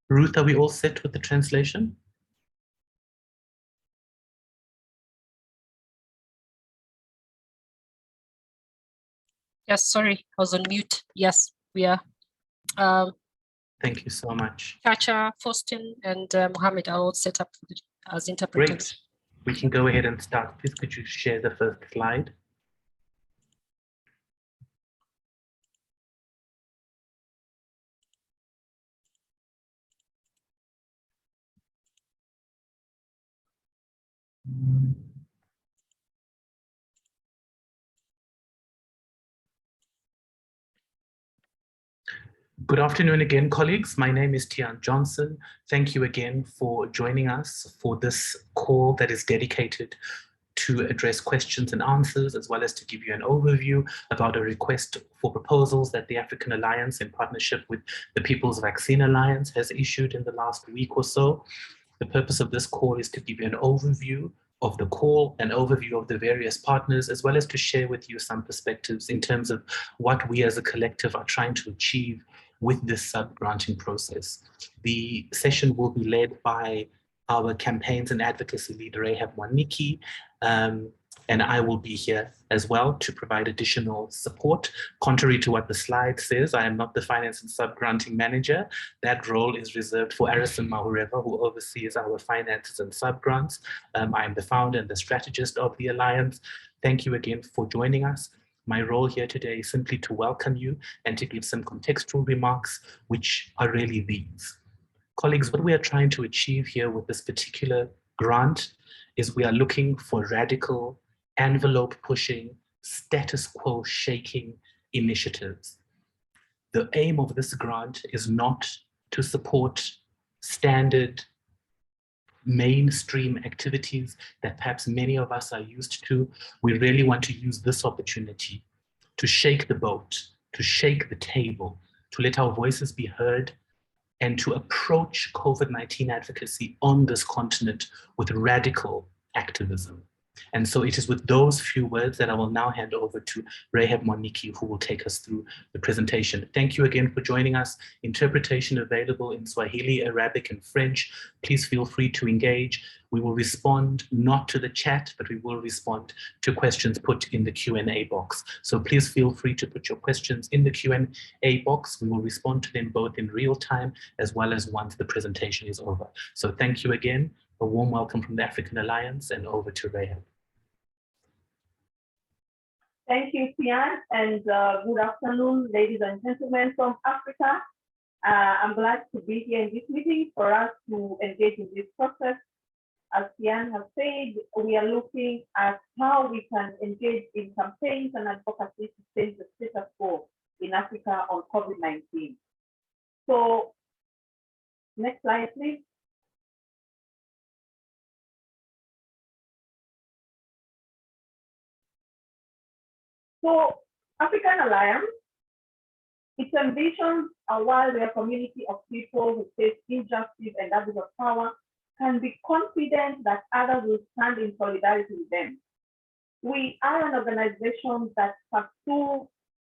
Ruth, are we all set with the translation? Yes, sorry, I was on mute. Yes, we are. Thank you so much. Chacha, Faustin, and Mohammed are all set up as interpreters. Great. We can go ahead and start. Please, could you share the first slide? Good afternoon again, colleagues. My name is Tian Johnson. Thank you again for joining us for this call that is dedicated to address questions and answers, as well as to give you an overview about a request for proposals that the African Alliance, in partnership with the People's Vaccine Alliance, has issued in the last week or so. The purpose of this call is to give you an overview of the call, an overview of the various partners, as well as to share with you some perspectives in terms of what we as a collective are trying to achieve with this sub-granting process. The session will be led by our campaigns and advocacy leader, Rahab Mwaniki, and I will be here as well to provide additional support. Contrary to what the slide says, I am not the finance and sub-granting manager. That role is reserved for Arison Mahureva, who oversees our finances and sub-grants. I am the founder and the strategist of the Alliance. Thank you again for joining us. My role here today is simply to welcome you and to give some contextual remarks, which are really these. Colleagues, what we are trying to achieve here with this particular grant is we are looking for radical, envelope-pushing, status quo shaking initiatives. The aim of this grant is not to support standard mainstream activities that perhaps many of us are used to. We really want to use this opportunity to shake the boat, to shake the table, to let our voices be heard, and to approach COVID-19 advocacy on this continent with radical activism. And so it is with those few words that I will now hand over to Rahab Mwaniki, who will take us through the presentation. Thank you again for joining us. Interpretation available in Swahili, Arabic, and French. Please feel free to engage. We will respond not to the chat, but we will respond to questions put in the Q&A box. So please feel free to put your questions in the Q&A box. We will respond to them both in real time as well as once the presentation is over. So thank you again. A warm welcome from the African Alliance, and over to Rahab. Thank you, Tian, and good afternoon, ladies and gentlemen from Africa. I'm glad to be here in this meeting for us to engage in this process. As Tian has said, we are looking at how we can engage in campaigns and advocacy to change the status quo in Africa on COVID-19. So, next slide, please. So, African Alliance, its ambitions are while we are a community of people who face injustice and abuse of power, can be confident that others will stand in solidarity with them. We are an organization that pursues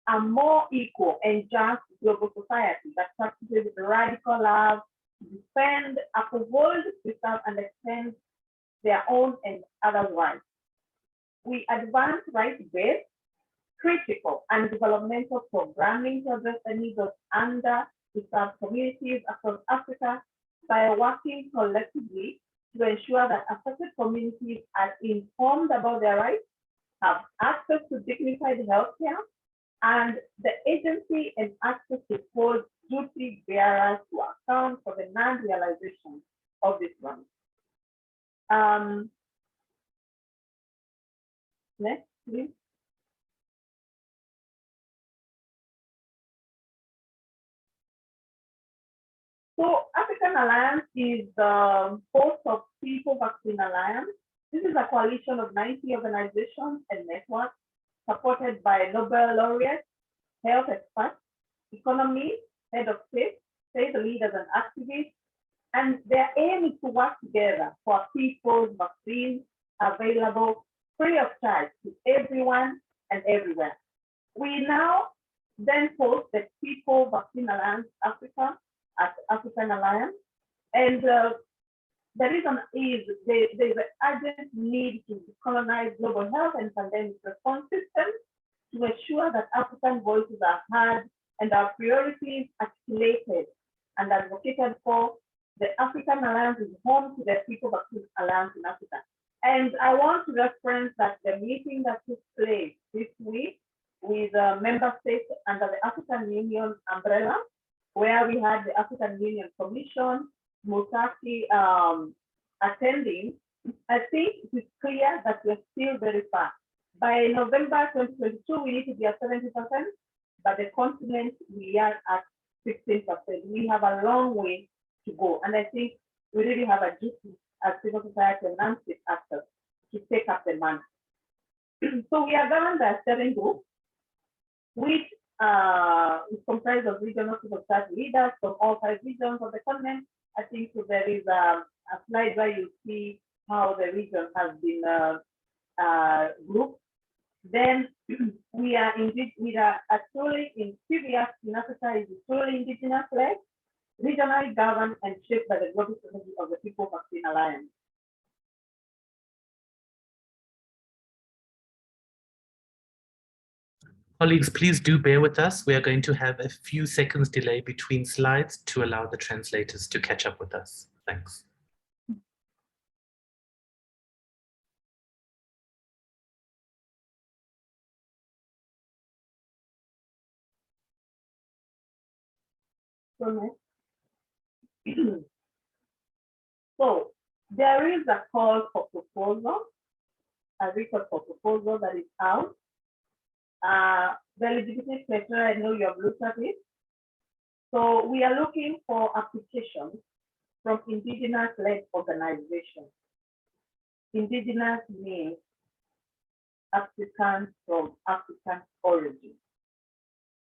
a more equal and just global society that practices radical love, defend, uphold, preserve, and extend their own and others' rights. We advance rights-based, critical, and developmental programming to address the needs of under-served communities across Africa by working collectively to ensure that affected communities are informed about their rights, have access to dignified healthcare, and the agency and access to hold duty bearers to account for the non-realization of this rights. Next, please. So African Alliance is the host of People Vaccine Alliance. This is a coalition of 90 organizations and networks supported by Nobel laureates, health experts, economists, head of state leaders and activists, and their aim is to work together for people's vaccines available free of charge to everyone and everywhere. We now then host the People Vaccine Alliance Africa at African Alliance. And the reason is there's an urgent need to decolonize global health and pandemic response systems to ensure that African voices are heard and our priorities articulated and advocated for. The African Alliance is home to the People Vaccine Alliance in Africa. And I want to reference that the meeting that took place this week with member states under the African Union umbrella, where we had the African Union Commission, Mwaniki attending, I think it is clear that we're still very far. By November 2022, we need to be at 70%, but the continent, we are at 16%. We have a long way to go. And I think we really have a duty as civil society and non-state actors to take up the mantle. So we are governed by a steering group, which is comprised of regional civil society leaders from all 5 regions of the continent. I think there is a slide where you see how the region has been grouped. Then we are truly in previous in Africa is truly indigenous-led, regionally governed and shaped by the global strategy of the People Vaccine Alliance. Colleagues, please do bear with us. We are going to have a few seconds delay between slides to allow the translators to catch up with us. Thanks. So there is a call for proposal, a request for proposal that is out. The eligibility criteria, I know you have looked at it. So we are looking for applications from indigenous-led organizations. Indigenous means Africans from African origin.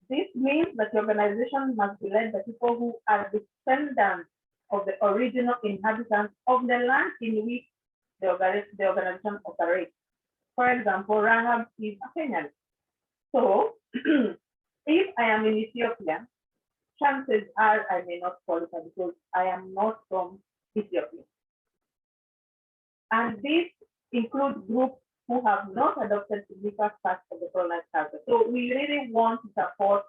This means that the organization must be led by people who are descendants of the original inhabitants of the land in which the organization operates. For example, Rahab is a Kenyan. So if I am in Ethiopia, chances are I may not qualify because I am not from Ethiopia. And this includes groups who have not adopted significant parts of the colonized culture. So we really want to support,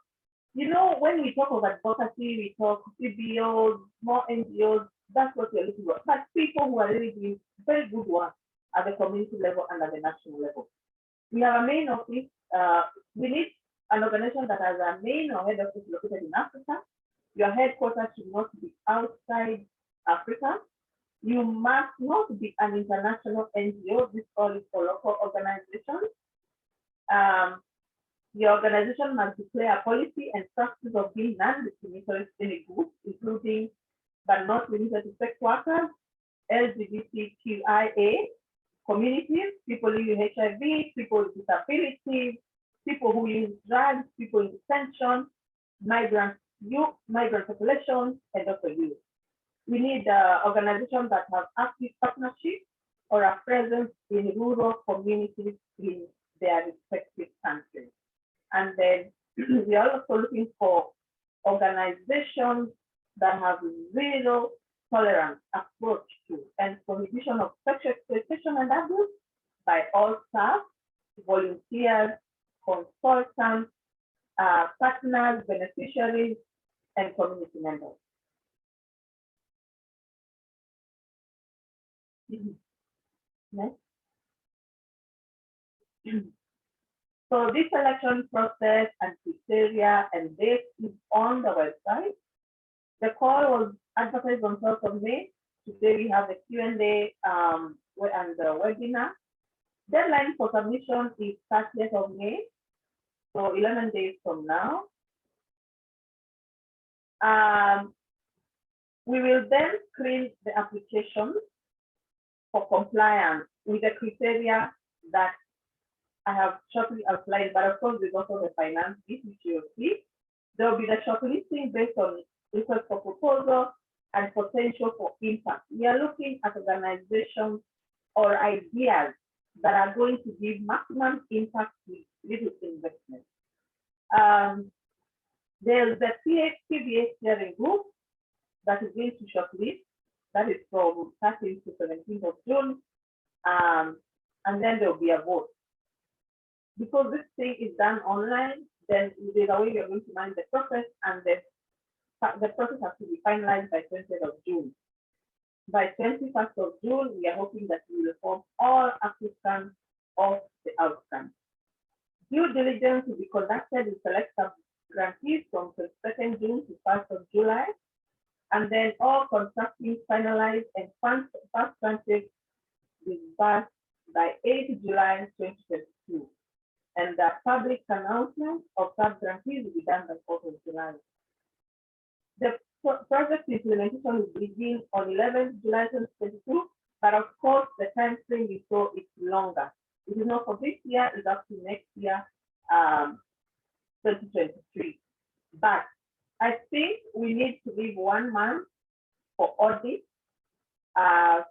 you know, when we talk of advocacy, we talk CBOs, more NGOs, that's what we're looking for. But people who are really doing very good work at the community level and at the national level. We have a main office. We need an organization that has a main or head office located in Africa. Your headquarters should not be outside Africa. You must not be an international NGO. This call is for local organizations. The organization must declare a policy and practice of being non-discriminatory in a group, including but not limited to sex workers, LGBTQIA communities, people living with HIV, people with disabilities, people who use drugs, people in detention, migrant youth, migrant populations, and also youth. We need organizations that have active partnership or a presence in rural communities in their respective countries. And then we are also looking for organizations that have zero tolerance approach to and prohibition of sexual exploitation and abuse by all staff, volunteers, consultants, partners, beneficiaries, and community members. Next. So this selection process and criteria and date is on the website. The call was advertised on 12th of May. Today we have the Q&A and the webinar. Deadline for submission is 30th of May, so 11 days from now. We will then screen the application for compliance with the criteria that I have shortly outlined, but of course there's also the finance bit, which you will see. There will be the shortlisting based on request for proposal and potential for impact. We are looking at organizations or ideas that are going to give maximum impact with little investment. There's the PBA steering group that is going to shortlist. That is from 13th to 17th of June. And then there'll be a vote. Because this thing is done online, then there's a way you're going to manage the process, and the process has to be finalized by 20th of June. By 21st of June, we are hoping that we will inform all applicants of the outcome. Due diligence will be conducted in select grantees from 22nd June to 1st of July, and then all contracting finalized and first granted disbursed by 8th July 2022. And the public announcement of sub-grantees will be done by 4th of July. The project implementation will begin on 11th July 2022, but of course the time frame we saw is longer. It is not for this year, it's up to next year, 2023. But I think we need to leave 1 month for audit.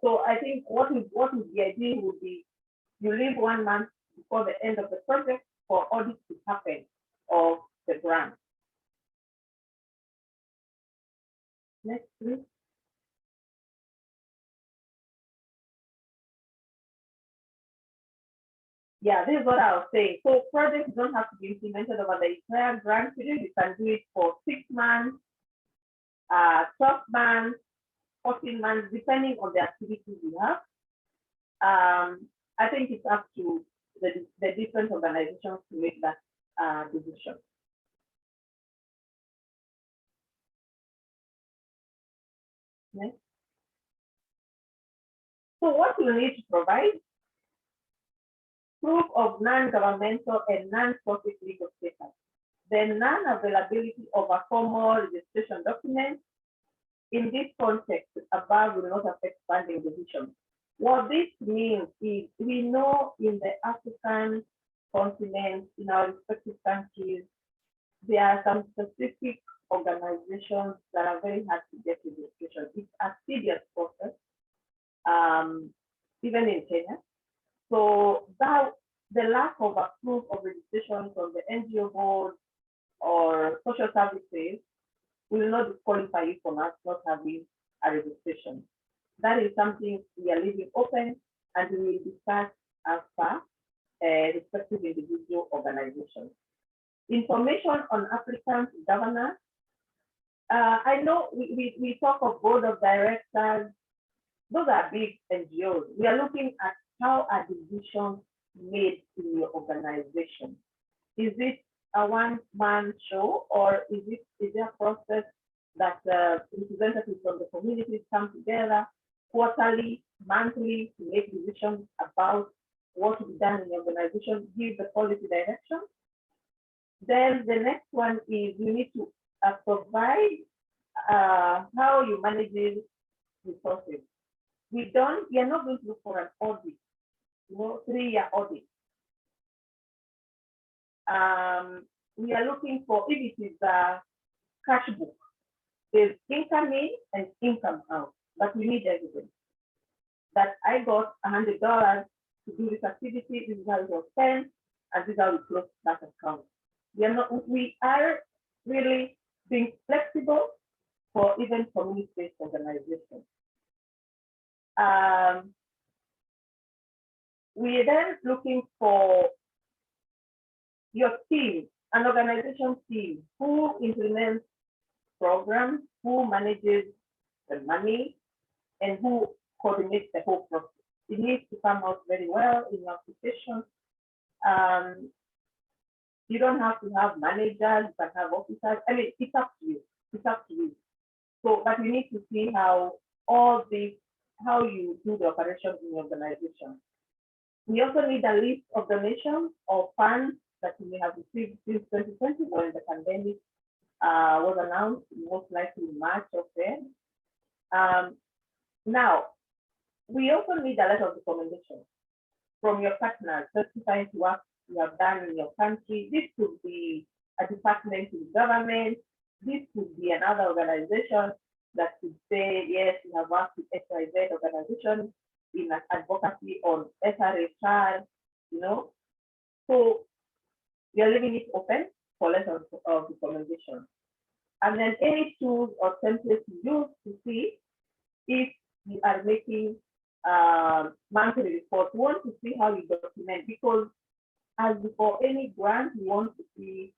So I think what would be ideal would be you leave 1 month before the end of the project for audit to happen of the grant. Next, please. Yeah, this is what I was saying. So projects don't have to be implemented over the entire grant period. You can do it for 6 months, 12 months, 14 months, depending on the activities you have. I think it's up to the different organizations to make that decision. Next. So what you need to provide: proof of non-governmental and non-profit legal status, the non-availability of a formal registration document. In this context, above will not affect funding decisions. What this means is we know in the African continent, in our respective countries, there are some specific organizations that are very hard to get registration. It's a tedious process, even in Kenya. So that the lack of a proof of registration from the NGO board or social services will not disqualify you from us not having a registration. That is something we are leaving open, and we will discuss as per respective individual organizations. Information on applicants' governance. I know we talk of board of directors. Those are big NGOs. We are looking at how are decisions made in your organization. Is it a one-man show, or is there a process that representatives from the communities come together quarterly, monthly to make decisions about what to be done in the organization, give the policy direction? Then the next one is you need to provide how you manage resources. We are not going to look for an audit, 3-year audit. We are looking for, if it is a cash book, there's income in and income out, but we need evidence that I got $100 to do this activity, this is how it was spent, and this is how we close that account. We are really being flexible for even community-based organizations. We are then looking for your team, an organization team, who implements programs, who manages the money, and who coordinates the whole process. It needs to come out very well in your application. You don't have to have managers, you can have officers. I mean, it's up to you. It's up to you. So, but we need to see how all this, how you do the operations in your organization. We also need a list of donations or funds that we have received since 2020 when the pandemic was announced, most likely in March or February. Now, we also need a letter of recommendation from your partners justifying to work you have done in your country. This could be a department in government. This could be another organization that could say, yes, you have worked with XYZ organization in advocacy on SRHR, So we are leaving it open for letters of recommendation. And then any tools or templates you use to see if you are making monthly reports, we want to see how you document, because as for any grant, we want to see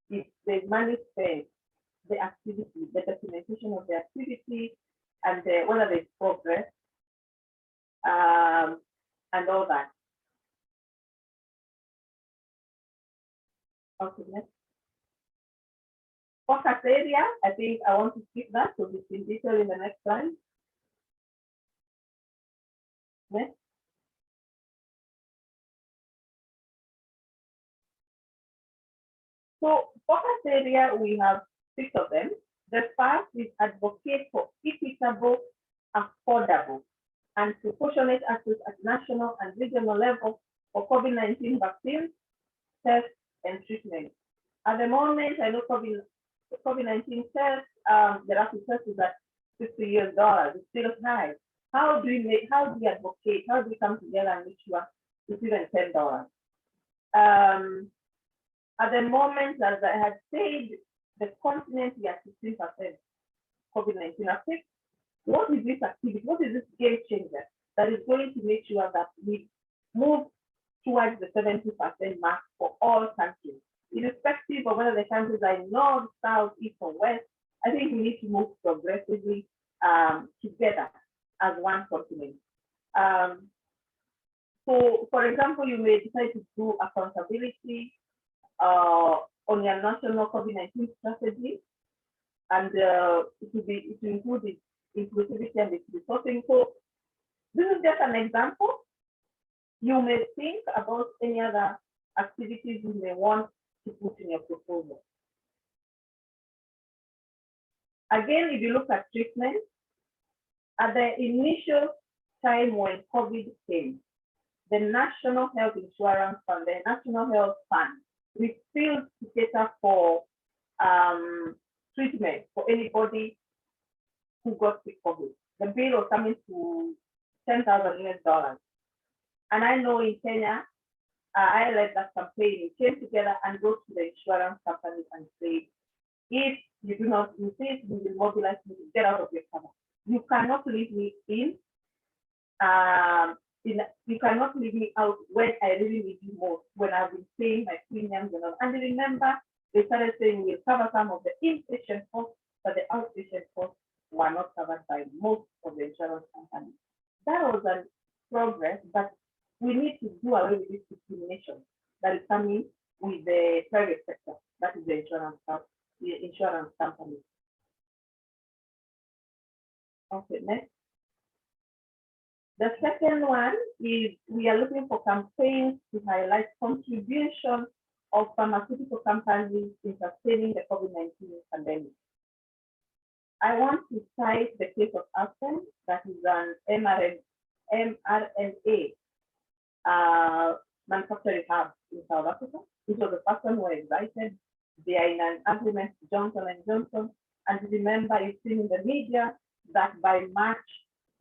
if the money spent, the activity, the documentation of the activity, and whether there's progress, and all that. Okay, next. Focus area, I think I want to skip that, so it's in detail in the next slide. Next. So focus area, we have 6 of them. The first is advocate for equitable, affordable, and proportionate access at national and regional level for COVID-19 vaccines, tests, and treatment. At the moment, I know COVID-19 tests, the rapid test is at $50 US. It's still high. How do we advocate? How do we come together and make sure it's even $10? At the moment, as I had said, the continent is at 16% COVID-19 affect. What is this activity? What is this game changer that is going to make sure that we move towards the 70% mark for all countries, irrespective of whether the countries are north, south, east, or west? I think we need to move progressively together as one continent. So, for example, you may decide to do accountability on your national COVID-19 strategy, and it will include the inclusivity and the resourcing. So this is just an example. You may think about any other activities you may want to put in your proposal. Again, if you look at treatment, at the initial time when COVID came, the National Health Insurance Fund, the National Health Fund, refused to cater for treatment for anybody who got sick COVID. The bill was coming to $10,000 US. And I know in Kenya, I led that campaign. We came together and wrote to the insurance companies and said, if you do not insist, we will mobilize you to get out of your cover. You cannot leave me you cannot leave me out when I really need you most, when I've been paying my premiums and all. And remember, they started saying we'll cover some of the inpatient costs, but the outpatient costs were not covered by most of the insurance companies. That was a progress, but we need to do away with this discrimination that is coming with the private sector, that is the insurance company. Okay, next. The second one is we are looking for campaigns to highlight contribution of pharmaceutical companies in sustaining the COVID-19 pandemic. I want to cite the case of Aspen, that is an mRNA manufacturing hub in South Africa. This was the first one who were invited. They are in an agreement with Johnson & Johnson. And remember, you've seen in the media that by March,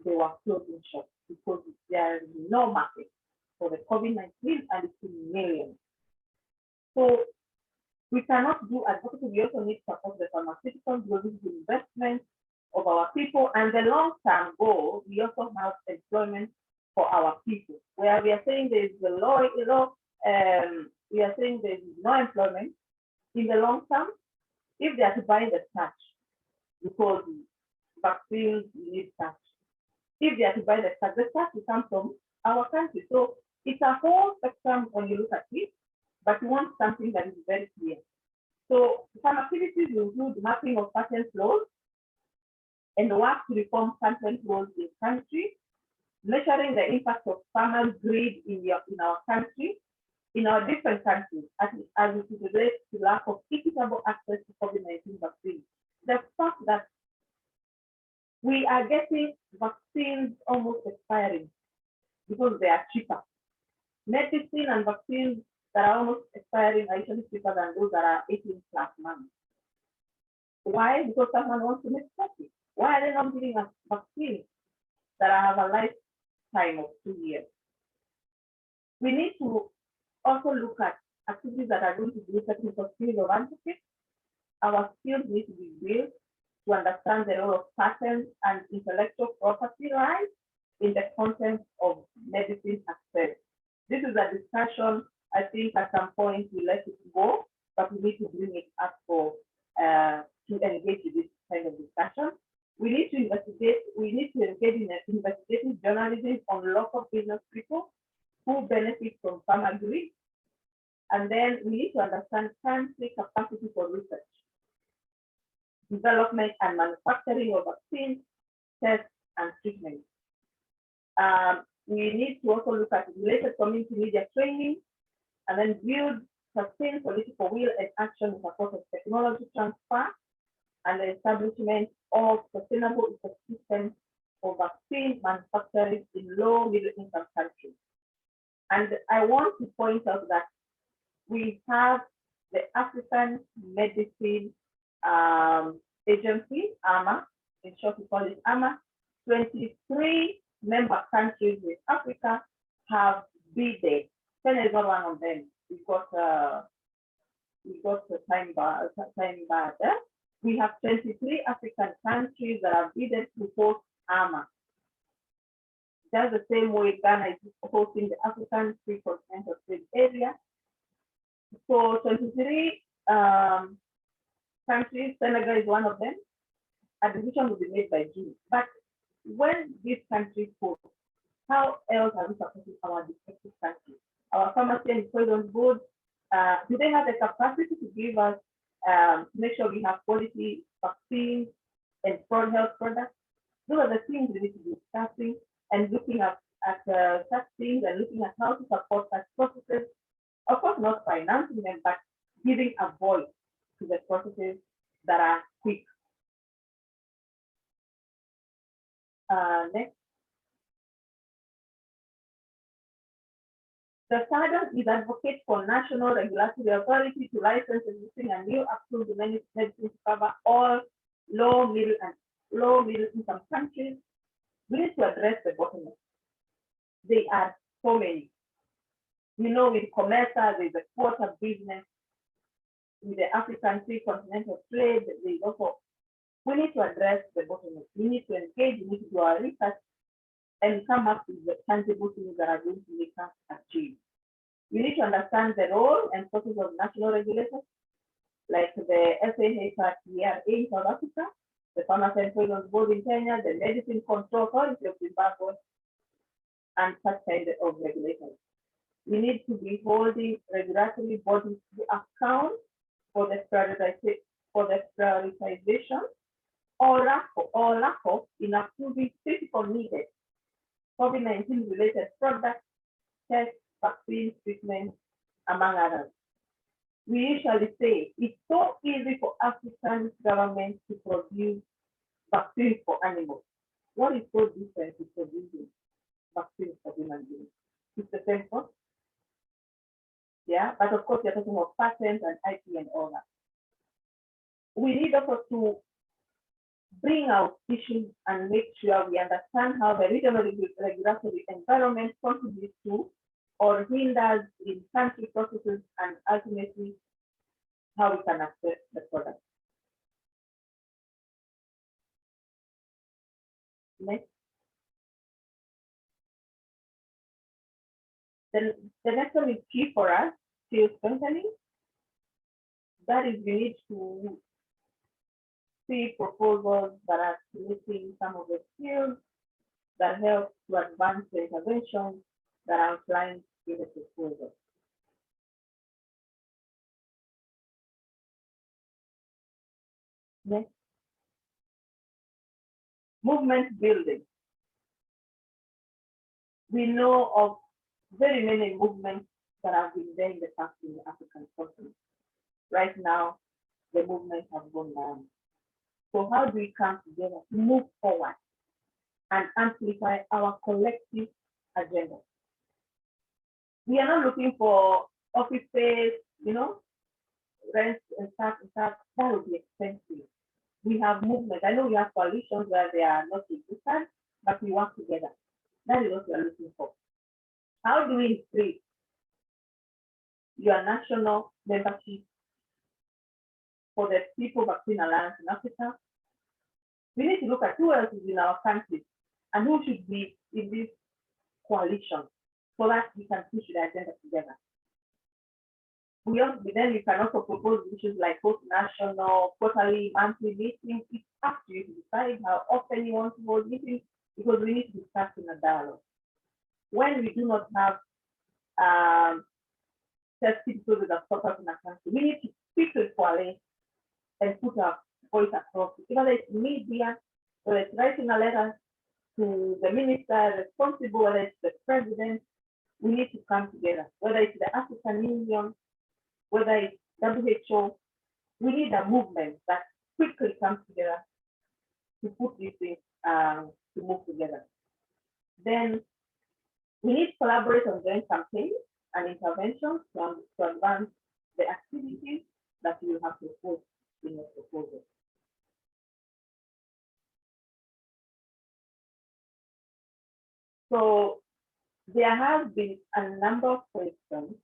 they were closing shops because there is no market for the COVID-19 and it's in millions. So we cannot do advocacy. We also need to support the pharmaceuticals because this is investment of our people. And the long-term goal, we also have employment for our people, where we are saying there is the low, we are saying there is no employment in the long term. If they are to buy the touch, because vaccines need touch. If they are to buy the touch will come from our country. So it's a whole spectrum when you look at it, but we want something that is very clear. So some activities will include mapping of patent laws and work to reform patent laws in country, measuring the impact of farmers' greed in our country, in our different countries, as it relates to lack of equitable access to COVID-19 vaccines. The fact that we are getting vaccines almost expiring because they are cheaper. Medicine and vaccines that are almost expiring are usually cheaper than those that are 18+ months. Why? Because someone wants to make profit. Why are they not giving us vaccines that have a lifetime of 2 years? We need to also look at activities that are going to do technical skills of advocacy. Our skills need to be built to understand the role of patents and intellectual property rights in the context of medicine access. This is a discussion I think at some point we let it go, but we need to bring it up for to engage in this kind of discussion. We need to investigate, we need to engage in investigative journalism on local business people who benefit from farmer grid. And then we need to understand country capacity for research, development and manufacturing of vaccines, tests, and treatment. We need to also look at related community media training and then build sustained political will and action in support of technology transfer and the establishment of sustainable ecosystems for vaccine manufacturing in low middle income countries. And I want to point out that we have the African Medicine Agency, AMA, in short we call it AMA. 23 member countries in Africa have bidded. Kenya is not one of them. We got the time bar there. We have 23 African countries that have bidded to host AMA. That's the same way Ghana is hosting the African Free Continental Trade Area. So 23 countries, Senegal is one of them. A decision will be made by June. But when these countries host, how else are we supporting our respective countries? Our pharmacy and poison goods, do they have the capacity to give us, make sure we have quality vaccines and fraud health products? Those are the things we need to be discussing and looking at such things and looking at how to support such processes. Of course, not financing them, but giving a voice to the processes that are quick. Next. The third is advocate for national regulatory authority to license existing and new approved medicines to cover all low middle income countries. We need to address the bottlenecks. There are so many. You know, with Commerza, there's a quota business. With the African Free Continental Trade, there's also, we need to address the bottlenecks. We need to engage, we need to do our research and come up with the tangible things that are going to make us achieve. We need to understand the role and process of national regulators, like the SAHRTRA in South Africa, the Pharmacy and Poisons Board in Kenya, the Medicine Control Authority of Zimbabwe, and such kind of regulators. We need to be holding regulatory bodies to account for the prioritization or lack of in approving critical needed COVID-19 related products, tests, vaccine, treatment, among others. We usually say it's so easy for African governments to produce vaccines for animals. What is so different with producing vaccines for human beings? It's the same cost. Yeah, but of course, you're talking about patents and IP and all that. We need also to bring out issues and make sure we understand how the regional regulatory environment contributes to or hinders in country processes and ultimately how we can access the product. Next. The next one is key for us, skills strengthening. That is, we need to see proposals that are creating some of the skills that help to advance the interventions that are outlined in the proposal. Next. Movement building. We know of very many movements that have been there in the past in the African continent. Right now, the movements have gone down. So how do we come together to move forward and amplify our collective agenda? We are not looking for office space, you know, rent and stuff. That would be expensive. We have movement. I know we have coalitions where they are not existent, but we work together. That is what we are looking for. How do we increase your national membership for the People Vaccine Alliance in Africa, we need to look at who else is in our country and who should be in this coalition so that we can push the agenda together. Then you can also propose issues like post-national, quarterly, monthly meetings. It's up to you to decide how often you want to hold meetings, because we need to discuss in a dialogue. When we do not have tested process of focus in a country, we need to quickly coalesce and put our voice across, whether it's media, whether it's writing a letter to the minister responsible, whether it's the president. We need to come together, whether it's the African Union, whether it's WHO. We need a movement that quickly comes together to put these things to move together. Then we need to collaborate on joint campaigns and interventions to advance the activities that you have proposed in your proposal. So there has been a number of questions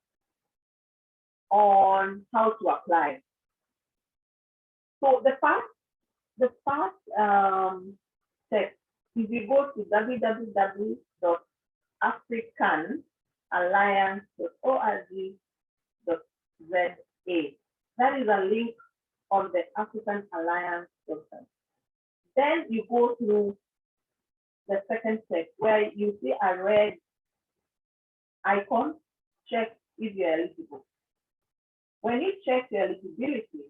on how to apply. So the first step, if you go to www.africanalliance.org.za, that is a link on the African Alliance website. Then you go through the second step where you see a red icon, check if you're eligible. When you check your eligibility,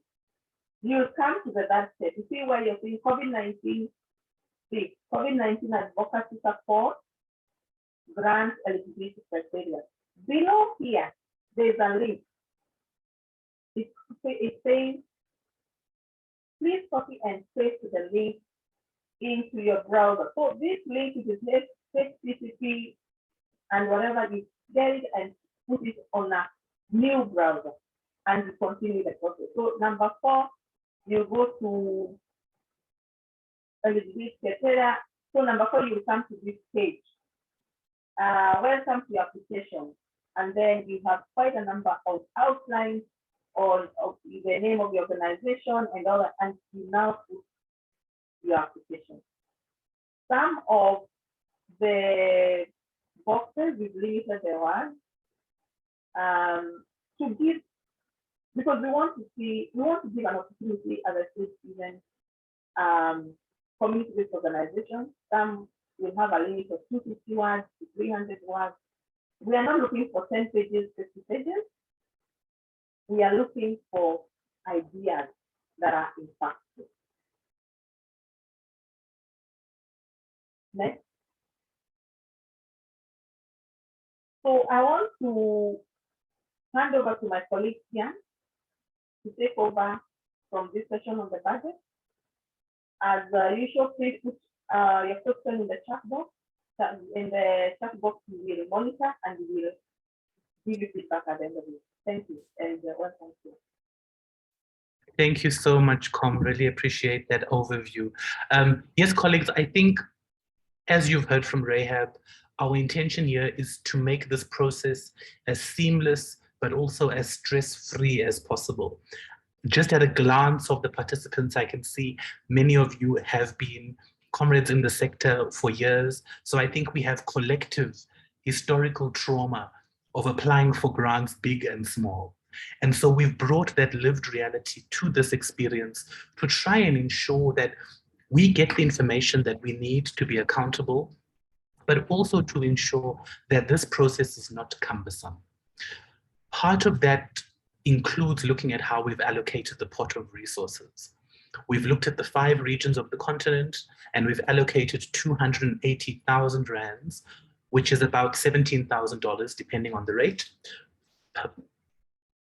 you come to the third step. You see where you're seeing COVID-19 advocacy support, grant eligibility criteria. Below here, there's a link. It says, please copy and paste the link into your browser. So this link is HTTP and whatever, you get it and put it on a new browser and you continue the process. So number 4, you go to eligibility criteria. So number 4, you come to this page. Welcome to your application. And then you have quite a number of outlines of the name of the organization and all that, and you now put your application. Some of the boxes we've limited the one to give, because we want to give an opportunity as a citizen community-based organizations. Some will have a limit of 250 words to 300 words. We are not looking for 10 pages, 50 pages. We are looking for ideas that are impactful. Next. So I want to hand over to my colleague Tian to take over from this session on the budget. As usual, please put your question in the chat box. In the chat box, we will monitor and we will give you feedback at the end of it. Thank you, and welcome to. Thank you so much, Com. Really appreciate that overview. Yes, colleagues, I think as you've heard from Rahab, our intention here is to make this process as seamless, but also as stress-free as possible. Just at a glance of the participants, I can see many of you have been comrades in the sector for years. So I think we have collective historical trauma of applying for grants big and small. And so we've brought that lived reality to this experience to try and ensure that we get the information that we need to be accountable, but also to ensure that this process is not cumbersome. Part of that includes looking at how we've allocated the pot of resources. We've looked at the 5 regions of the continent and we've allocated 280,000 rands, which is about $17,000 depending on the rate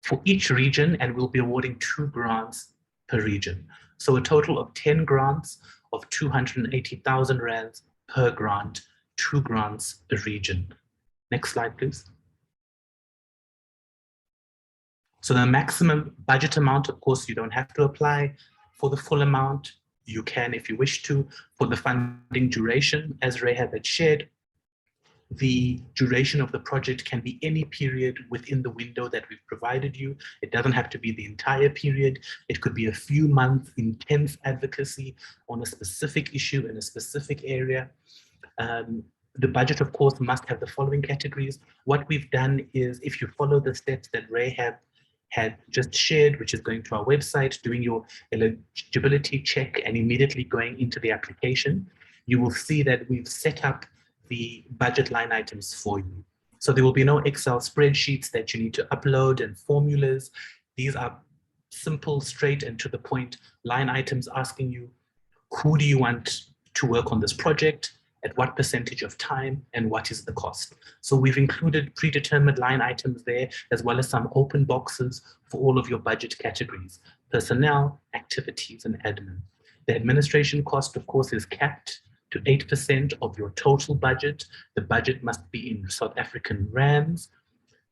for each region, and we'll be awarding 2 grants per region. So a total of 10 grants of 280,000 rands per grant, 2 grants a region. Next slide, please. So the maximum budget amount, of course, you don't have to apply for the full amount. You can if you wish to. For the funding duration, as Rahab had shared, The duration of the project can be any period within the window that we've provided you. It doesn't have to be the entire period. It could be a few months intense advocacy on a specific issue in a specific area. The budget, of course, must have the following categories. What we've done is, if you follow the steps that Rahab had just shared, which is going to our website, doing your eligibility check, and immediately going into the application, you will see that we've set up the budget line items for you. So there will be no Excel spreadsheets that you need to upload and formulas. These are simple, straight and to the point line items asking you, who do you want to work on this project, at what percentage of time, and what is the cost. So we've included predetermined line items there, as well as some open boxes for all of your budget categories: personnel, activities, and admin. The administration cost, of course, is capped to 8% of your total budget. The budget must be in South African rands.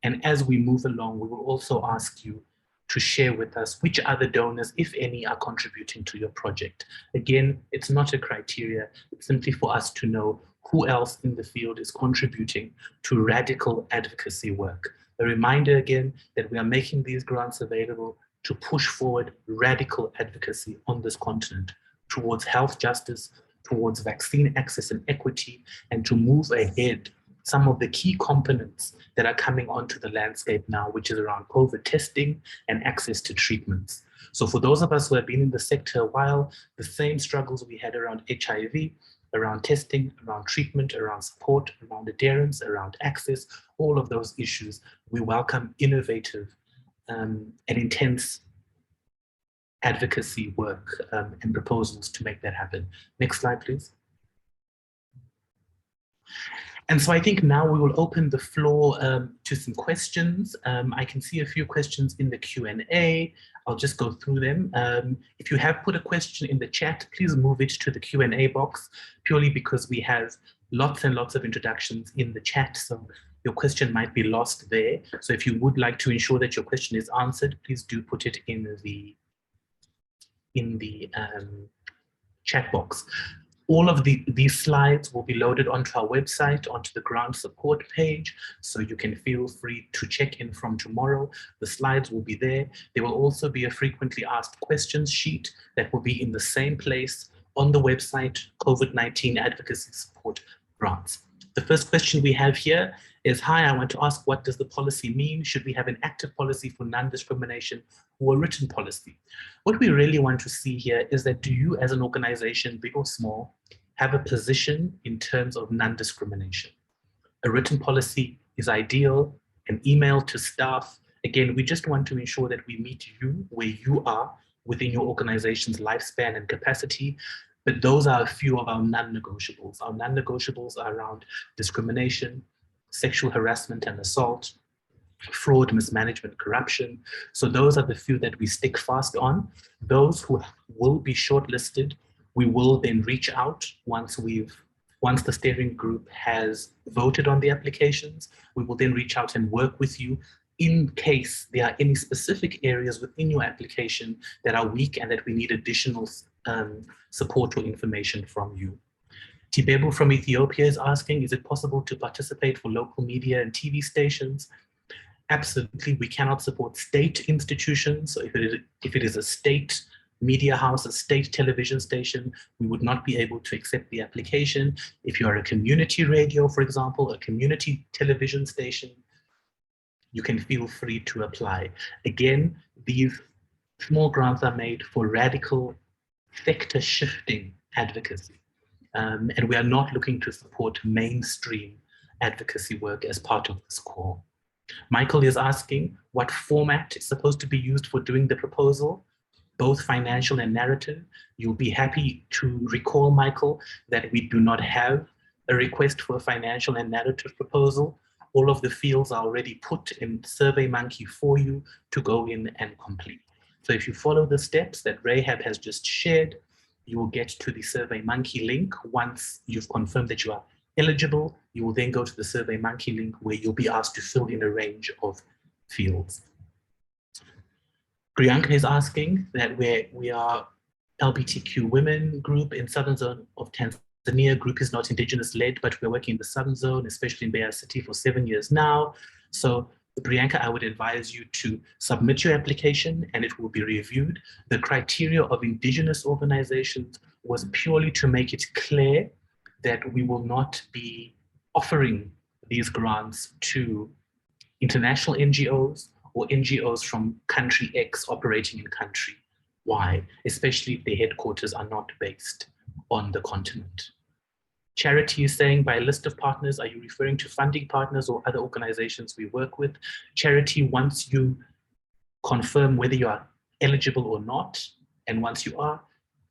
And as we move along, we will also ask you to share with us which other donors, if any, are contributing to your project. Again, it's not a criteria, it's simply for us to know who else in the field is contributing to radical advocacy work. A reminder again that we are making these grants available to push forward radical advocacy on this continent towards health justice, towards vaccine access and equity, and to move ahead some of the key components that are coming onto the landscape now, which is around COVID testing and access to treatments. So for those of us who have been in the sector a while, the same struggles we had around HIV, around testing, around treatment, around support, around adherence, around access, all of those issues, we welcome innovative and intense advocacy work and proposals to make that happen. Next slide, please. And so I think now we will open the floor to some questions. I can see a few questions in the Q&A. I'll just go through them. If you have put a question in the chat, please move it to the Q&A box, purely because we have lots and lots of introductions in the chat. So your question might be lost there. So if you would like to ensure that your question is answered, please do put it in the chat box. All of these slides will be loaded onto our website, onto the grant support page, so you can feel free to check in from tomorrow. The slides will be there. There will also be a frequently asked questions sheet that will be in the same place on the website, COVID-19 Advocacy Support Grants. The first question we have here is, hi, I want to ask, what does the policy mean? Should we have an active policy for non-discrimination or a written policy? What we really want to see here is that, do you as an organization, big or small, have a position in terms of non-discrimination? A written policy is ideal, an email to staff. Again, we just want to ensure that we meet you where you are within your organization's lifespan and capacity. But those are a few of our non-negotiables. Our non-negotiables are around discrimination, sexual harassment and assault, fraud, mismanagement, corruption. So those are the few that we stick fast on. Those who will be shortlisted, we will then reach out once the steering group has voted on the applications. We will then reach out and work with you in case there are any specific areas within your application that are weak and that we need additional support or information from you. Tibebu from Ethiopia is asking, is it possible to participate for local media and TV stations? Absolutely, we cannot support state institutions. So if it is a state media house, a state television station, we would not be able to accept the application. If you are a community radio, for example, a community television station, you can feel free to apply. Again, these small grants are made for radical sector shifting advocacy. And we are not looking to support mainstream advocacy work as part of this call. Michael is asking what format is supposed to be used for doing the proposal, both financial and narrative. You'll be happy to recall, Michael, that we do not have a request for a financial and narrative proposal. All of the fields are already put in SurveyMonkey for you to go in and complete. So if you follow the steps that Rahab has just shared, you will get to the SurveyMonkey link. Once you've confirmed that you are eligible, you will then go to the SurveyMonkey link where you'll be asked to fill in a range of fields. Priyanka is asking that we are LGBTQ women group in southern zone of Tanzania The NEAR group is not indigenous-led, but we're working in the Southern Zone, especially in Bay City, for 7 years now. So Brianka, I would advise you to submit your application and it will be reviewed. The criteria of indigenous organizations was purely to make it clear that we will not be offering these grants to international NGOs or NGOs from country X operating in country Y, especially if their headquarters are not based on the continent. Charity is saying, by a list of partners, are you referring to funding partners or other organizations we work with? Charity, once you confirm whether you are eligible or not, and once you are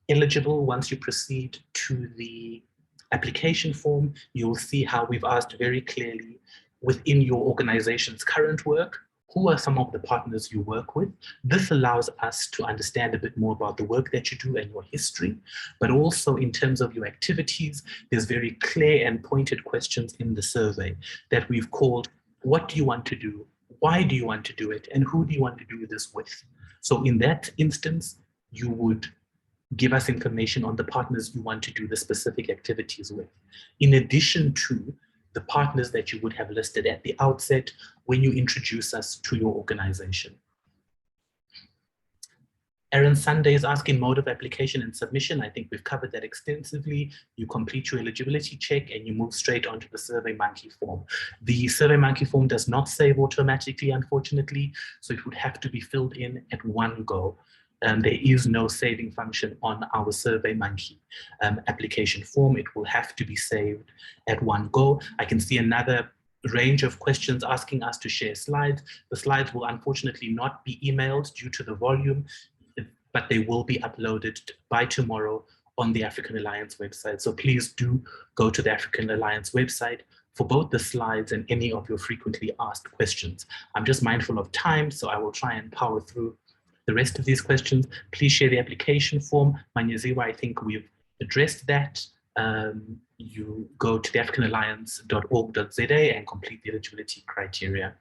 eligible, once you proceed to the application form, you'll see how we've asked very clearly within your organization's current work, who are some of the partners you work with? This allows us to understand a bit more about the work that you do and your history, but also in terms of your activities, there's very clear and pointed questions in the survey that we've called, what do you want to do? Why do you want to do it? And who do you want to do this with? So in that instance, you would give us information on the partners you want to do the specific activities with, in addition to the partners that you would have listed at the outset when you introduce us to your organization. Aaron Sunday is asking mode of application and submission. I think we've covered that extensively. You complete your eligibility check and you move straight onto the SurveyMonkey form. The SurveyMonkey form does not save automatically, unfortunately, so it would have to be filled in at one go. There is no saving function on our SurveyMonkey application form. It will have to be saved at one go. I can see another range of questions asking us to share slides. The slides will unfortunately not be emailed due to the volume, but they will be uploaded by tomorrow on the African Alliance website. So please do go to the African Alliance website for both the slides and any of your frequently asked questions. I'm just mindful of time, so I will try and power through the rest of these questions. Please share the application form. Manyaziwa, I think we've addressed that. You go to the africanalliance.org.za and complete the eligibility criteria.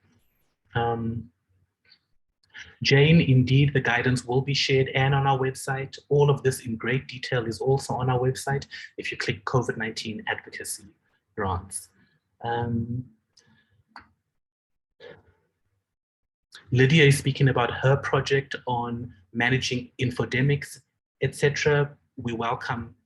Jane, indeed, the guidance will be shared and on our website. All of this in great detail is also on our website if you click COVID-19 advocacy grants. Lydia is speaking about her project on managing infodemics, etc. We welcome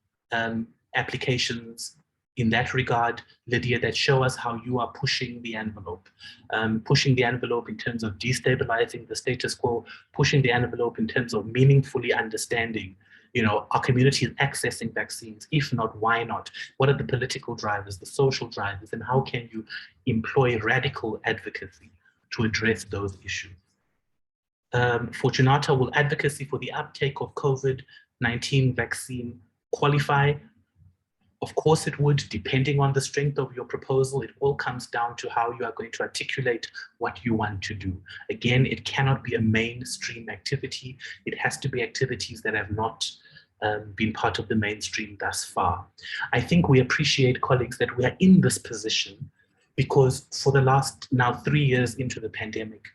applications in that regard, Lydia, that show us how you are pushing the envelope in terms of destabilizing the status quo, pushing the envelope in terms of meaningfully understanding, our community is accessing vaccines. If not, why not? What are the political drivers, the social drivers, and how can you employ radical advocacy to address those issues? Fortunata, will advocacy for the uptake of COVID-19 vaccine qualify? Of course it would, depending on the strength of your proposal. It all comes down to how you are going to articulate what you want to do. Again, it cannot be a mainstream activity. It has to be activities that have not been part of the mainstream thus far. I think we appreciate, colleagues, that we are in this position because for the last now 3 years into the pandemic,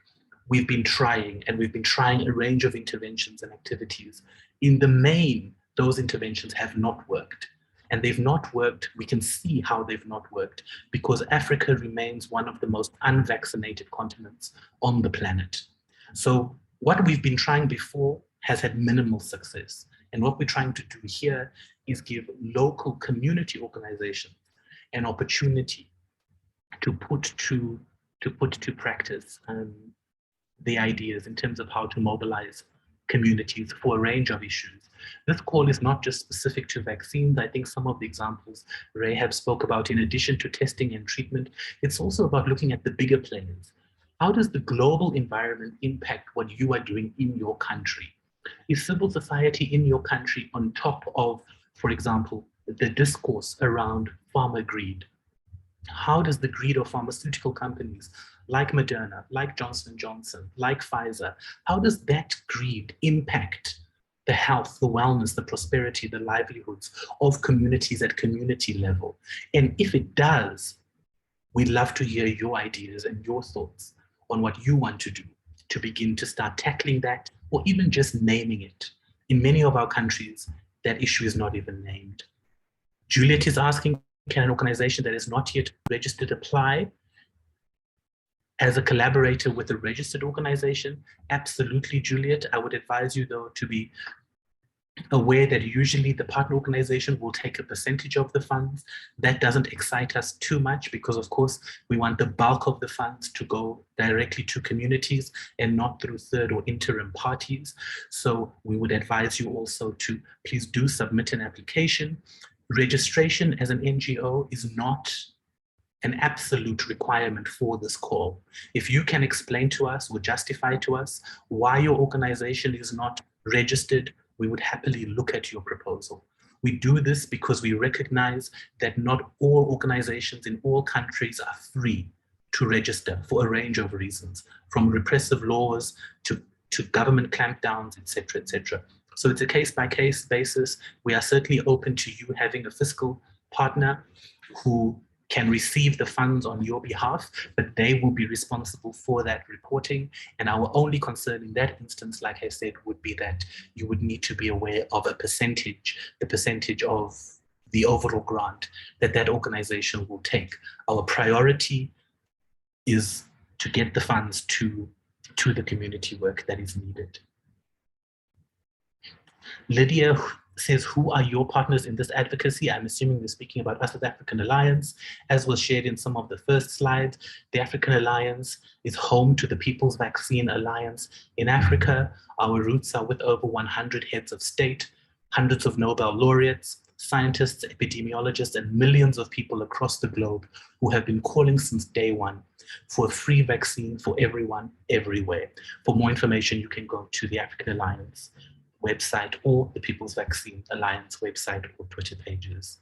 we've been trying a range of interventions and activities. In the main, those interventions have not worked. And they've not worked, we can see how they've not worked, because Africa remains one of the most unvaccinated continents on the planet. So what we've been trying before has had minimal success. And what we're trying to do here is give local community organizations an opportunity to put to practice the ideas in terms of how to mobilize communities for a range of issues. This call is not just specific to vaccines. I think some of the examples Rahab spoke about, in addition to testing and treatment, it's also about looking at the bigger players. How does the global environment impact what you are doing in your country? Is civil society in your country on top of, for example, the discourse around pharma greed? How does the greed of pharmaceutical companies like Moderna, like Johnson & Johnson, like Pfizer, how does that greed impact the health, the wellness, the prosperity, the livelihoods of communities at community level? And if it does, we'd love to hear your ideas and your thoughts on what you want to do to begin to start tackling that, or even just naming it. In many of our countries, that issue is not even named. Juliet is asking, can an organization that is not yet registered apply as a collaborator with a registered organization? Absolutely, Juliet. I would advise you, though, to be aware that usually the partner organization will take a percentage of the funds. That doesn't excite us too much because, of course, we want the bulk of the funds to go directly to communities and not through third or interim parties. So we would advise you also to please do submit an application. Registration as an NGO is not an absolute requirement for this call. If you can explain to us or justify to us why your organization is not registered, we would happily look at your proposal. We do this because we recognize that not all organizations in all countries are free to register for a range of reasons, from repressive laws to government clampdowns, etc., etc. So it's a case-by-case basis. We are certainly open to you having a fiscal partner who can receive the funds on your behalf, but they will be responsible for that reporting. And our only concern in that instance, like I said, would be that you would need to be aware of a percentage, the percentage of the overall grant that organization will take. Our priority is to get the funds to the community work that is needed. Lydia says, who are your partners in this advocacy? I'm assuming they're speaking about us as African Alliance. As was shared in some of the first slides, the African Alliance is home to the People's Vaccine Alliance in Africa. Our roots are with over 100 heads of state, hundreds of Nobel laureates, scientists, epidemiologists, and millions of people across the globe who have been calling since day one for a free vaccine for everyone, everywhere. For more information, you can go to the African Alliance website or the People's Vaccine Alliance website or Twitter pages.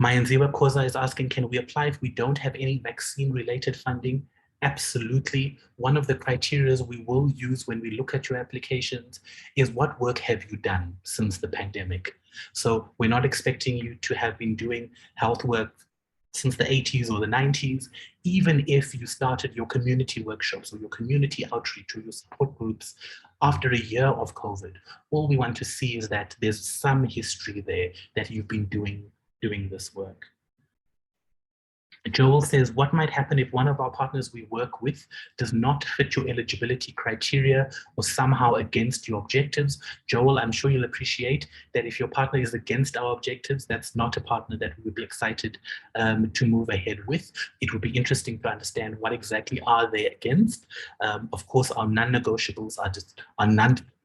Mayanziwa Koza is asking, can we apply if we don't have any vaccine-related funding? Absolutely. One of the criteria we will use when we look at your applications is what work have you done since the pandemic? So we're not expecting you to have been doing health work since the 80s or the 90s, even if you started your community workshops or your community outreach or your support groups after a year of COVID. All we want to see is that there's some history there that you've been doing this work. Joel says, what might happen if one of our partners we work with does not fit your eligibility criteria or somehow against your objectives? Joel, I'm sure you'll appreciate that if your partner is against our objectives, that's not a partner that we would be excited to move ahead with. It would be interesting to understand what exactly are they against. Of course, our non-negotiables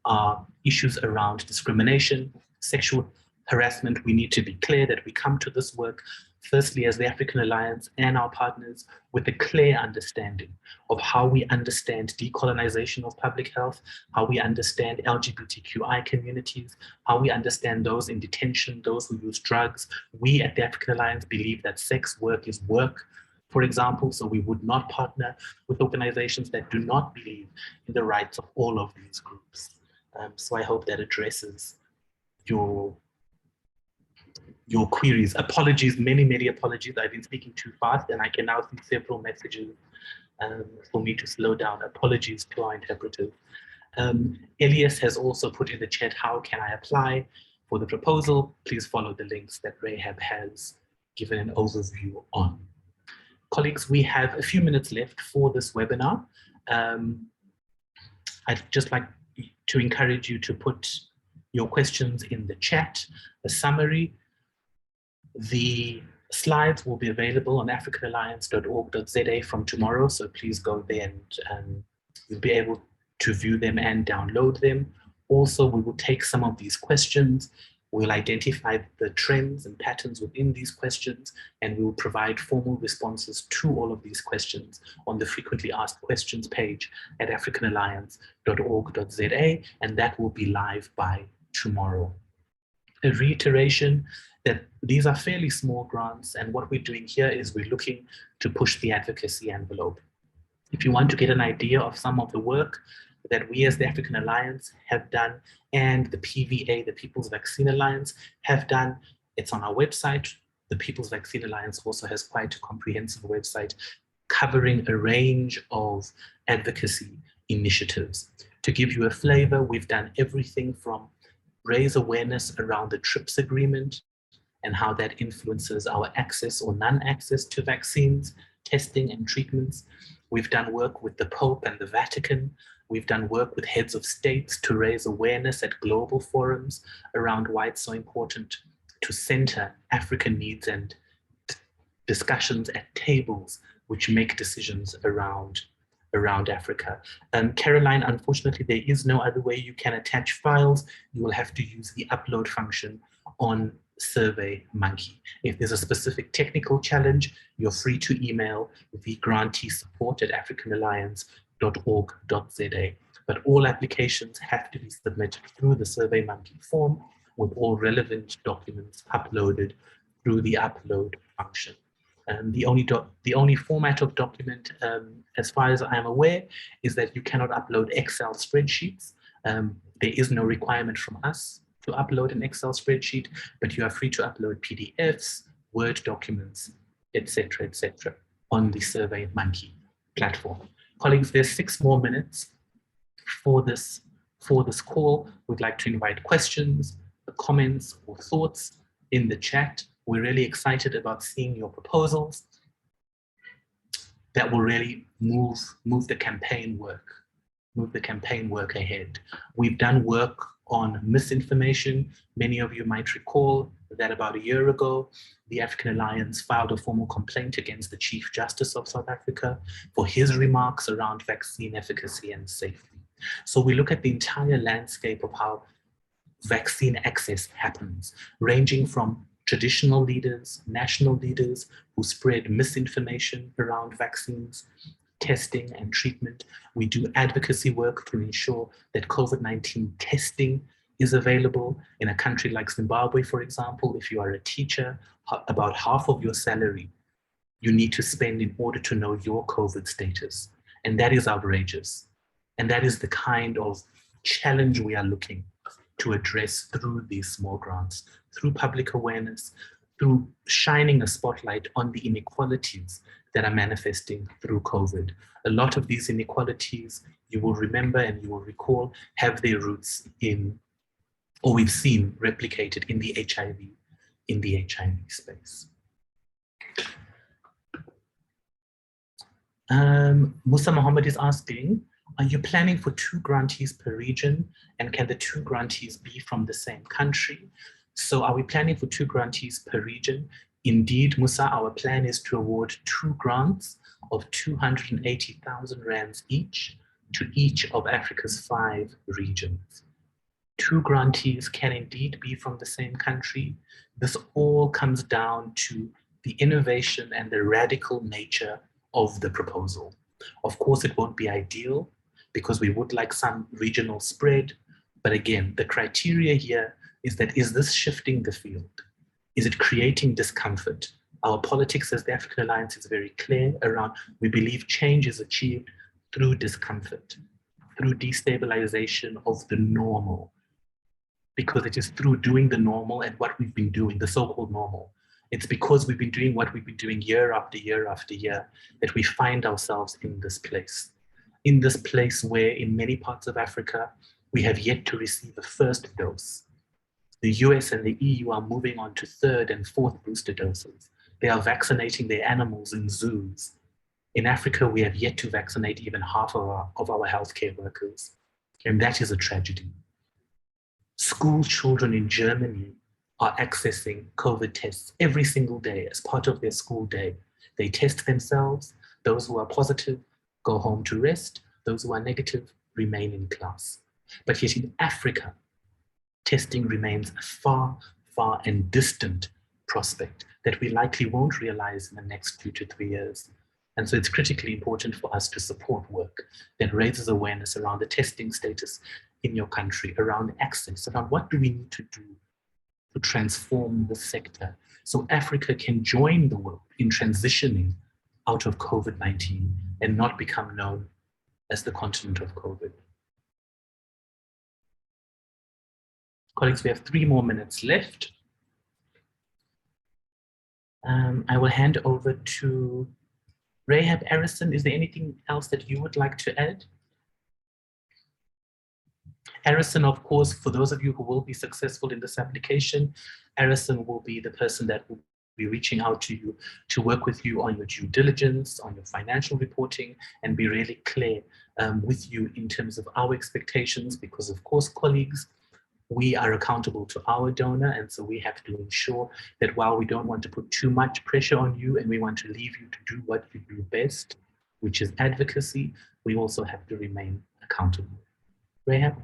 are issues around discrimination, sexual harassment. We need to be clear that we come to this work firstly as the African Alliance and our partners with a clear understanding of how we understand decolonization of public health, how we understand LGBTQI communities, how we understand those in detention, those who use drugs. We at the African Alliance believe that sex work is work, for example, so we would not partner with organizations that do not believe in the rights of all of these groups. So I hope that addresses your queries. Apologies, many apologies. I've been speaking too fast and I can now see several messages for me to slow down. Apologies to our interpreters. Elias has also put in the chat, how can I apply for the proposal? Please follow the links that Rahab has given an overview on. Colleagues, we have a few minutes left for this webinar. I'd just like to encourage you to put your questions in the chat, a summary. The slides will be available on africanalliance.org.za from tomorrow, so please go there and you'll be able to view them and download them. Also, we will take some of these questions, we'll identify the trends and patterns within these questions, and we will provide formal responses to all of these questions on the frequently asked questions page at africanalliance.org.za, and that will be live by tomorrow. A reiteration that these are fairly small grants, and what we're doing here is we're looking to push the advocacy envelope. If you want to get an idea of some of the work that we as the African Alliance have done and the PVA, the People's Vaccine Alliance, have done, it's on our website. The People's Vaccine Alliance also has quite a comprehensive website covering a range of advocacy initiatives. To give you a flavor, we've done everything from raise awareness around the TRIPS agreement and how that influences our access or non-access to vaccines, testing and treatments. We've done work with the Pope and the Vatican. We've done work with heads of states to raise awareness at global forums around why it's so important to center African needs and discussions at tables which make decisions around Africa. Caroline, unfortunately, there is no other way you can attach files. You will have to use the upload function on SurveyMonkey. If there's a specific technical challenge, you're free to email the grantee support@africanalliance.org.za. But all applications have to be submitted through the SurveyMonkey form with all relevant documents uploaded through the upload function. The only format of document, as far as I am aware, is that you cannot upload Excel spreadsheets. There is no requirement from us to upload an Excel spreadsheet, but you are free to upload PDFs, Word documents, etc., on the SurveyMonkey platform. Colleagues, there's 6 more minutes for this call. We'd like to invite questions, comments, or thoughts in the chat. We're really excited about seeing your proposals that will really move the campaign work ahead. We've done work on misinformation. Many of you might recall that about a year ago, the African Alliance filed a formal complaint against the Chief Justice of South Africa for his remarks around vaccine efficacy and safety. So we look at the entire landscape of how vaccine access happens, ranging from traditional leaders, national leaders who spread misinformation around vaccines, testing and treatment. We do advocacy work to ensure that COVID-19 testing is available. In a country like Zimbabwe, for example, if you are a teacher, about half of your salary you need to spend in order to know your COVID status. And that is outrageous. And that is the kind of challenge we are looking to address through these small grants, through public awareness, through shining a spotlight on the inequalities that are manifesting through COVID. A lot of these inequalities, you will remember and you will recall, have their roots in, or we've seen replicated in the HIV space. Musa Mohammed is asking, are you planning for 2 grantees per region, and can the 2 grantees be from the same country? So are we planning for 2 grantees per region? Indeed, Musa, our plan is to award 2 grants of 280,000 rands each to each of Africa's 5 regions. 2 grantees can indeed be from the same country. This all comes down to the innovation and the radical nature of the proposal. Of course, it won't be ideal because we would like some regional spread. But again, the criteria here is that, is this shifting the field? Is it creating discomfort? Our politics as the African Alliance is very clear around, we believe change is achieved through discomfort, through destabilization of the normal, because it is through doing the normal and what we've been doing, the so-called normal. It's because we've been doing what we've been doing year after year after year that we find ourselves in this place where in many parts of Africa, we have yet to receive a first dose. The US and the EU are moving on to 3rd and 4th booster doses. They are vaccinating their animals in zoos. In Africa, we have yet to vaccinate even half of our healthcare workers. And that is a tragedy. School children in Germany are accessing COVID tests every single day as part of their school day. They test themselves. Those who are positive go home to rest. Those who are negative remain in class. But yet in Africa, testing remains a far, far and distant prospect that we likely won't realize in the next 2 to 3 years. And so it's critically important for us to support work that raises awareness around the testing status in your country, around access, around what do we need to do to transform the sector so Africa can join the world in transitioning out of COVID-19 and not become known as the continent of COVID. Colleagues, we have 3 more minutes left. I will hand over to Rahab Arison. Is there anything else that you would like to add? Harrison, of course, for those of you who will be successful in this application, Harrison will be the person that will be reaching out to you to work with you on your due diligence, on your financial reporting, and be really clear with you in terms of our expectations, because of course, colleagues, we are accountable to our donor, and so we have to ensure that while we don't want to put too much pressure on you and we want to leave you to do what you do best, which is advocacy, we also have to remain accountable. Rahab?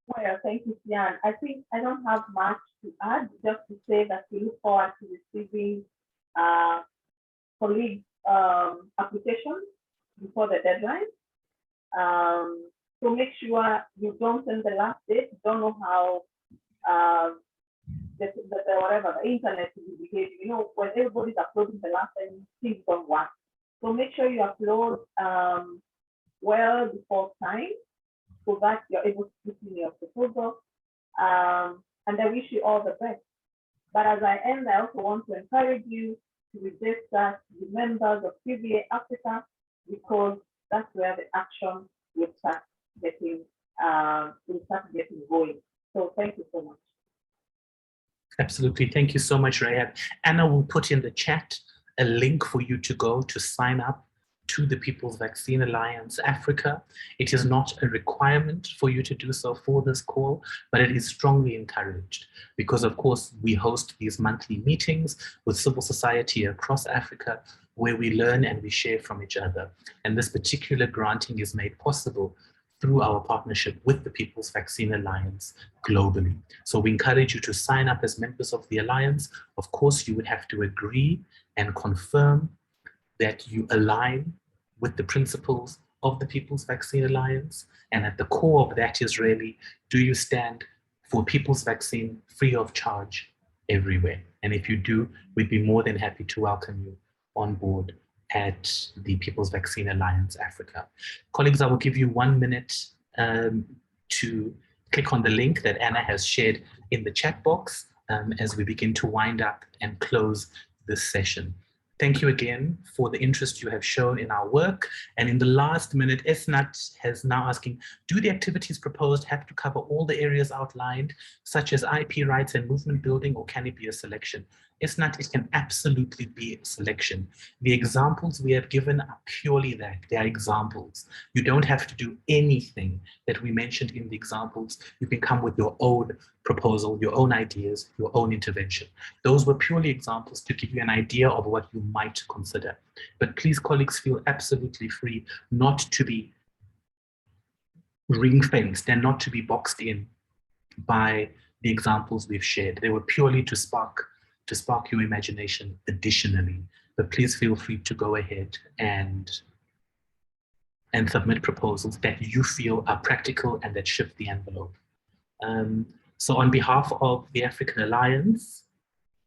Well, thank you, Tian. I think I don't have much to add, just to say that we look forward to receiving colleague applications before the deadline. So make sure you don't send the last date. Don't know how whatever the internet will behave. You know, when everybody's uploading the last time, things don't work. So make sure you upload well before time, so that you're able to put in your proposal. And I wish you all the best. But as I end, I also want to encourage you to register the members of PVA Africa, because that's where the action will start getting going. So thank you so much. Absolutely. Thank you so much, Rahab. Anna will put in the chat a link for you to go to sign up to the People's Vaccine Alliance Africa. It is not a requirement for you to do so for this call, but it is strongly encouraged, because of course we host these monthly meetings with civil society across Africa, where we learn and we share from each other. And this particular granting is made possible through our partnership with the People's Vaccine Alliance globally. So we encourage you to sign up as members of the Alliance. Of course, you would have to agree and confirm that you align with the principles of the People's Vaccine Alliance. And at the core of that is really, do you stand for people's vaccine free of charge everywhere? And if you do, we'd be more than happy to welcome you on board at the People's Vaccine Alliance Africa. Colleagues, I will give you 1 minute to click on the link that Anna has shared in the chat box as we begin to wind up and close this session. Thank you again for the interest you have shown in our work. And in the last minute, Esnat has now asking, do the activities proposed have to cover all the areas outlined, such as IP rights and movement building, or can it be a selection? Esnat, it can absolutely be a selection. The examples we have given are purely that. They are examples. You don't have to do anything that we mentioned in the examples. You can come with your own proposal, your own ideas, your own intervention. Those were purely examples to give you an idea of what you might consider. But please, colleagues, feel absolutely free not to be ring-fenced and not to be boxed in by the examples we've shared. They were purely to spark your imagination additionally. But please feel free to go ahead and submit proposals that you feel are practical and that shift the envelope. So on behalf of the African Alliance,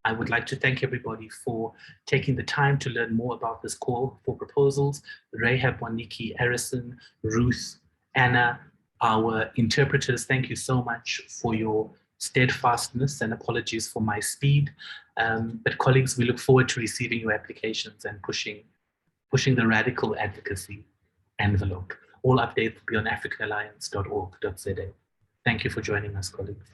I would like to thank everybody for taking the time to learn more about this call for proposals. Rahab, Mwaniki, Harrison, Ruth, Anna, our interpreters, thank you so much for your steadfastness, and apologies for my speed. But colleagues, we look forward to receiving your applications and pushing the radical advocacy envelope. All updates will be on africanalliance.org.za. Thank you for joining us, colleagues.